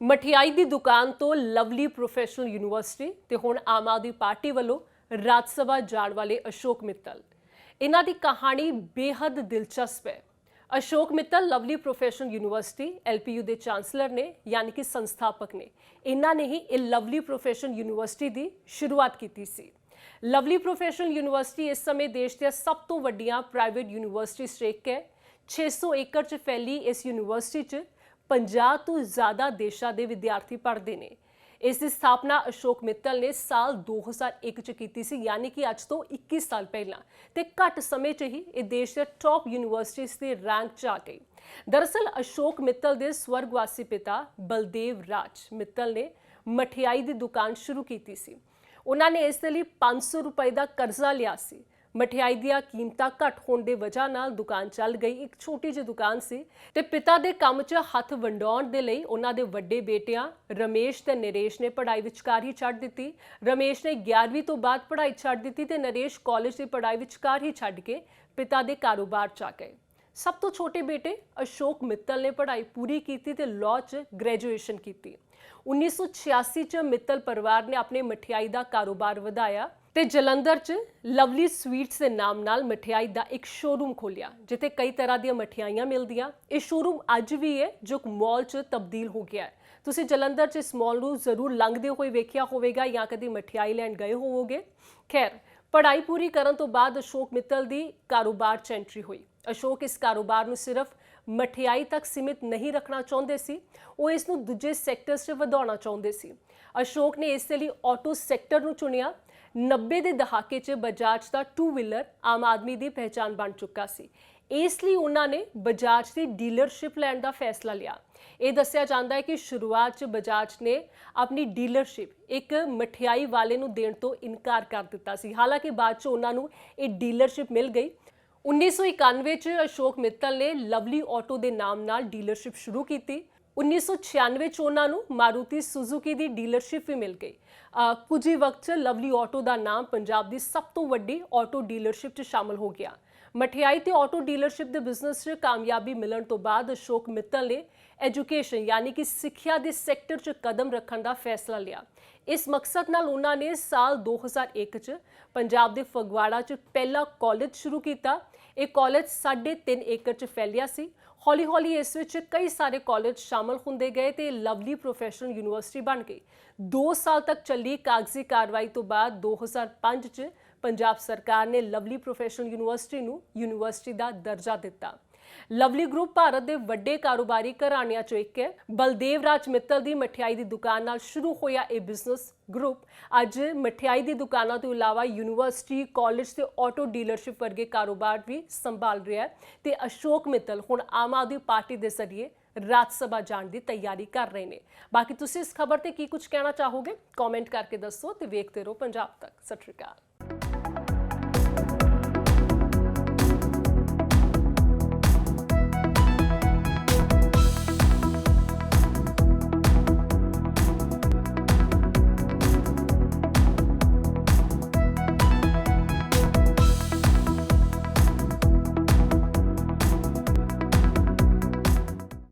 ਮਠਿਆਈ ਦੀ ਦੁਕਾਨ ਤੋਂ ਲਵਲੀ ਪ੍ਰੋਫੈਸ਼ਨਲ ਯੂਨੀਵਰਸਿਟੀ ਤੇ ਹੁਣ ਆਮ ਆਦਮੀ ਪਾਰਟੀ ਵੱਲੋਂ ਰਾਜ ਸਭਾ ਜਾਣ ਵਾਲੇ ਅਸ਼ੋਕ ਮਿੱਤਲ। ਇਹਨਾਂ ਦੀ ਕਹਾਣੀ ਬੇहद ਦਿਲਚਸਪ ਹੈ। Ashok Mittal Lovely professional university LPU ਦੇ ਚਾਂਸਲਰ ਨੇ, ਯਾਨੀ ਕਿ ਸੰਸਥਾਪਕ ਨੇ। ਇਹਨਾਂ ਨੇ ਹੀ ਇਹ ਲਵਲੀ ਪ੍ਰੋਫੈਸ਼ਨਲ ਯੂਨੀਵਰਸਿਟੀ ਦੀ ਸ਼ੁਰੂਆਤ ਕੀਤੀ ਸੀ। ਲਵਲੀ ਪ੍ਰੋਫੈਸ਼ਨਲ ਯੂਨੀਵਰਸਿਟੀ ਇਸ ਸਮੇਂ ਦੇਸ਼ ਦੀਆਂ ਸਭ ਤੋਂ ਵੱਡੀਆਂ ਪ੍ਰਾਈਵੇਟ ਯੂਨੀਵਰਸਿਟੀਜ਼ 'ਚ ਇੱਕ ਹੈ। 600 ਏਕੜ 'ਚ ਫੈਲੀ ਇਸ ਯੂਨੀਵਰਸਿਟੀ 'ਚ 50 ਤੋਂ ਜ਼ਿਆਦਾ ਦੇਸ਼ਾਂ ਦੇ ਵਿਦਿਆਰਥੀ ਪੜ੍ਹਦੇ ਨੇ। ਇਸ ਦੀ ਸਥਾਪਨਾ ਅਸ਼ੋਕ ਮਿੱਤਲ ਨੇ ਸਾਲ 2001 ਚ ਕੀਤੀ ਸੀ, ਯਾਨੀ ਕਿ ਅੱਜ ਤੋਂ 21 ਸਾਲ ਪਹਿਲਾਂ, ਤੇ ਘੱਟ ਸਮੇਂ 'ਚ ਹੀ ਇਹ ਦੇਸ਼ ਦੇ ਟੌਪ ਯੂਨੀਵਰਸਿਟੀਜ਼ ਦੇ ਰੈਂਕ 'ਚ ਆ ਗਈ। ਦਰਅਸਲ ਅਸ਼ੋਕ ਮਿੱਤਲ ਦੇ ਸਵਰਗਵਾਸੀ ਪਿਤਾ ਬਲਦੇਵ ਰਾਜ ਮਿੱਤਲ ਨੇ ਮਠਿਆਈ ਦੀ ਦੁਕਾਨ ਸ਼ੁਰੂ ਕੀਤੀ ਸੀ। ਉਹਨਾਂ ਨੇ ਇਸ ਦੇ ਲਈ 500 ਰੁਪਏ ਦਾ ਕਰਜ਼ਾ ਲਿਆ ਸੀ। ਮਠਿਆਈ ਦੀਆਂ ਕੀਮਤਾਂ ਘੱਟ ਹੋਣ ਦੇ ਵਜ੍ਹਾ ਨਾਲ ਦੁਕਾਨ ਚੱਲ ਗਈ। ਇੱਕ ਛੋਟੀ ਜਿਹੀ ਦੁਕਾਨ ਸੀ ਤੇ ਪਿਤਾ ਦੇ ਕੰਮ 'ਚ ਹੱਥ ਵੰਡਾਉਣ ਦੇ ਲਈ ਉਹਨਾਂ ਦੇ ਵੱਡੇ ਬੇਟਿਆਂ ਰਮੇਸ਼ ਤੇ ਨਰੇਸ਼ ਨੇ ਪੜ੍ਹਾਈ ਵਿਚਕਾਰ ਹੀ ਛੱਡ ਦਿੱਤੀ। ਰਮੇਸ਼ ਨੇ 11ਵੀਂ ਤੋਂ ਬਾਅਦ ਪੜ੍ਹਾਈ ਛੱਡ ਦਿੱਤੀ ਤੇ ਨਰੇਸ਼ ਕਾਲਜ ਦੀ ਪੜ੍ਹਾਈ ਵਿਚਕਾਰ ਹੀ ਛੱਡ ਕੇ ਪਿਤਾ ਦੇ ਕਾਰੋਬਾਰ 'ਚ ਆ ਗਏ। ਸਭ ਤੋਂ ਛੋਟੇ ਬੇਟੇ ਅਸ਼ੋਕ ਮਿੱਤਲ ਨੇ ਪੜ੍ਹਾਈ ਪੂਰੀ ਕੀਤੀ ਤੇ ਲਾਅ 'ਚ ਗ੍ਰੈਜੂਏਸ਼ਨ ਕੀਤੀ। 1986 'ਚ ਮਿੱਤਲ ਪਰਿਵਾਰ ਨੇ ਆਪਣੇ ਮਠਿਆਈ ਦਾ ਕਾਰੋਬਾਰ ਵਧਾਇਆ ਤੇ ਜਲੰਧਰ 'ਚ ਲਵਲੀ ਸਵੀਟਸ ਦੇ ਨਾਮ ਨਾਲ ਮਠਿਆਈ ਦਾ ਇੱਕ ਸ਼ੋਰੂਮ ਖੋਲਿਆ, ਜਿੱਥੇ ਕਈ ਤਰ੍ਹਾਂ ਦੀਆਂ ਮਠਿਆਈਆਂ ਮਿਲਦੀਆਂ। ਇਹ ਸ਼ੋਰੂਮ ਅੱਜ ਵੀ ਹੈ, ਜੋ ਮਾਲ 'ਚ ਤਬਦੀਲ ਹੋ ਗਿਆ ਹੈ। ਤੁਸੀਂ ਜਲੰਧਰ 'ਚ ਇਸ ਮਾਲ ਨੂੰ ਜ਼ਰੂਰ ਲੰਘਦੇ ਹੋਏ ਵੇਖਿਆ ਹੋਵੇਗਾ ਜਾਂ ਕਦੀ ਮਠਿਆਈ ਲੈਣ ਗਏ ਹੋਵੋਗੇ। ਖੈਰ, ਪੜ੍ਹਾਈ ਪੂਰੀ ਕਰਨ ਤੋਂ ਬਾਅਦ ਅਸ਼ੋਕ ਮਿੱਤਲ ਦੀ ਕਾਰੋਬਾਰ 'ਚ ਐਂਟਰੀ ਹੋਈ। ਅਸ਼ੋਕ ਇਸ ਕਾਰੋਬਾਰ ਨੂੰ ਸਿਰਫ ਮਠਿਆਈ ਤੱਕ ਸੀਮਿਤ ਨਹੀਂ ਰੱਖਣਾ ਚਾਹੁੰਦੇ ਸੀ, ਉਹ ਇਸ ਨੂੰ ਦੂਜੇ ਸੈਕਟਰਸ 'ਚ ਵਧਾਉਣਾ ਚਾਹੁੰਦੇ ਸੀ। ਅਸ਼ੋਕ ਨੇ ਇਸ ਦੇ ਲਈ ਆਟੋ ਸੈਕਟਰ ਨੂੰ ਚੁਣਿਆ। 90 ਦੇ ਦਹਾਕੇ 'ਚ ਬਜਾਜ ਦਾ 2 ਵੀਲਰ ਆਮ ਆਦਮੀ ਦੀ ਪਹਿਚਾਣ ਬਣ ਚੁੱਕਾ ਸੀ। ਇਸ ਲਈ ਉਹਨਾਂ ਨੇ ਬਜਾਜ ਦੀ ਡੀਲਰਸ਼ਿਪ ਲੈਣ ਦਾ ਫੈਸਲਾ ਲਿਆ। ਇਹ ਦੱਸਿਆ ਜਾਂਦਾ ਹੈ ਕਿ ਸ਼ੁਰੂਆਤ 'ਚ ਬਜਾਜ ਨੇ ਆਪਣੀ ਡੀਲਰਸ਼ਿਪ ਇੱਕ ਮਠਿਆਈ ਵਾਲੇ ਨੂੰ ਦੇਣ ਤੋਂ ਇਨਕਾਰ ਕਰ ਦਿੱਤਾ ਸੀ। ਹਾਲਾਂਕਿ ਬਾਅਦ 'ਚ ਉਹਨਾਂ ਨੂੰ ਇਹ ਡੀਲਰਸ਼ਿਪ ਮਿਲ ਗਈ। 1991 'ਚ ਅਸ਼ੋਕ ਮਿੱਤਲ ਨੇ ਲਵਲੀ ਆਟੋ ਦੇ ਨਾਮ ਨਾਲ ਡੀਲਰਸ਼ਿਪ ਸ਼ੁਰੂ ਕੀਤੀ। 1996 'ਚ ਉਹਨਾਂ ਨੂੰ ਮਾਰੂਤੀ ਸੁਜ਼ੂਕੀ ਦੀ ਡੀਲਰਸ਼ਿਪ ਵੀ ਮਿਲ ਗਈ। ਕੁਝ ਹੀ ਵਕਤ 'ਚ ਲਵਲੀ ਆਟੋ ਦਾ ਨਾਮ ਪੰਜਾਬ ਦੀ ਸਭ ਤੋਂ ਵੱਡੀ ਆਟੋ ਡੀਲਰਸ਼ਿਪ 'ਚ ਸ਼ਾਮਲ ਹੋ ਗਿਆ। ਮਠਿਆਈ ਤੇ ਆਟੋ ਡੀਲਰਸ਼ਿਪ ਦੇ ਬਿਜ਼ਨਸ 'ਚ ਕਾਮਯਾਬੀ ਮਿਲਣ ਤੋਂ ਬਾਅਦ ਅਸ਼ੋਕ ਮਿੱਤਲ ਨੇ ਐਜੂਕੇਸ਼ਨ, ਯਾਨੀ ਕਿ ਸਿੱਖਿਆ ਦੇ ਸੈਕਟਰ 'ਚ ਕਦਮ ਰੱਖਣ ਦਾ ਫੈਸਲਾ ਲਿਆ। ਇਸ ਮਕਸਦ ਨਾਲ ਉਹਨਾਂ ਨੇ ਸਾਲ 2001 'ਚ ਪੰਜਾਬ ਦੇ ਫਗਵਾੜਾ 'ਚ ਪਹਿਲਾ ਕਾਲਜ ਸ਼ੁਰੂ ਕੀਤਾ। ਇਹ ਕਾਲਜ 3.5 ਏਕੜ 'ਚ ਫੈਲਿਆ ਸੀ। ਹੌਲੀ-ਹੌਲੀ ਇਸ ਵਿੱਚ ਕਈ ਸਾਰੇ ਕਾਲਜ ਸ਼ਾਮਲ ਹੁੰਦੇ ਗਏ ਤੇ ਲਵਲੀ ਪ੍ਰੋਫੈਸ਼ਨਲ ਯੂਨੀਵਰਸਿਟੀ ਬਣ ਗਈ। 2 ਸਾਲ ਤੱਕ ਚੱਲੀ ਕਾਗਜ਼ੀ ਕਾਰਵਾਈ ਤੋਂ ਬਾਅਦ 2005 'ਚ ਪੰਜਾਬ ਸਰਕਾਰ ਨੇ ਲਵਲੀ ਪ੍ਰੋਫੈਸ਼ਨਲ ਯੂਨੀਵਰਸਿਟੀ ਨੂੰ ਯੂਨੀਵਰਸਿਟੀ ਦਾ ਦਰਜਾ ਦਿੱਤਾ। ਲਵਲੀ ਗਰੁੱਪ ਭਾਰਤ ਦੇ ਵੱਡੇ ਕਾਰੋਬਾਰੀ ਘਰਾਣਿਆਂ 'ਚੋਂ ਇੱਕ ਹੈ। ਬਲਦੇਵ ਰਾਜ ਮਿੱਤਲ ਦੀ ਮਠਿਆਈ ਦੀ ਦੁਕਾਨ ਨਾਲ ਸ਼ੁਰੂ ਹੋਇਆ ਇਹ ਬਿਜ਼ਨਸ ਗਰੁੱਪ ਅੱਜ ਮਠਿਆਈ ਦੀ ਦੁਕਾਨਾਂ ਤੋਂ ਇਲਾਵਾ ਯੂਨੀਵਰਸਿਟੀ, ਕਾਲਜ ਤੇ ਆਟੋ ਡੀਲਰਸ਼ਿਪ ਵਰਗੇ ਕਾਰੋਬਾਰ ਵੀ ਸੰਭਾਲ ਰਿਹਾ ਹੈ ਤੇ ਅਸ਼ੋਕ ਮਿੱਤਲ ਹੁਣ ਆਮ ਆਦਮੀ ਪਾਰਟੀ ਦੇ ਜ਼ਰੀਏ ਰਾਜ ਸਭਾ ਜਾਣ ਦੀ ਤਿਆਰੀ ਕਰ ਰਹੇ ਨੇ। ਬਾਕੀ ਤੁਸੀਂ ਇਸ ਖਬਰ ਤੇ ਕੀ ਕੁਝ ਕਹਿਣਾ ਚਾਹੋਗੇ, ਕਮੈਂਟ ਕਰਕੇ ਦੱਸੋ ਤੇ ਵੇਖਦੇ ਰਹੋ ਪੰਜਾਬ ਤੱਕ। ਸਤਿ ਸ਼੍ਰੀ ਅਕਾਲ।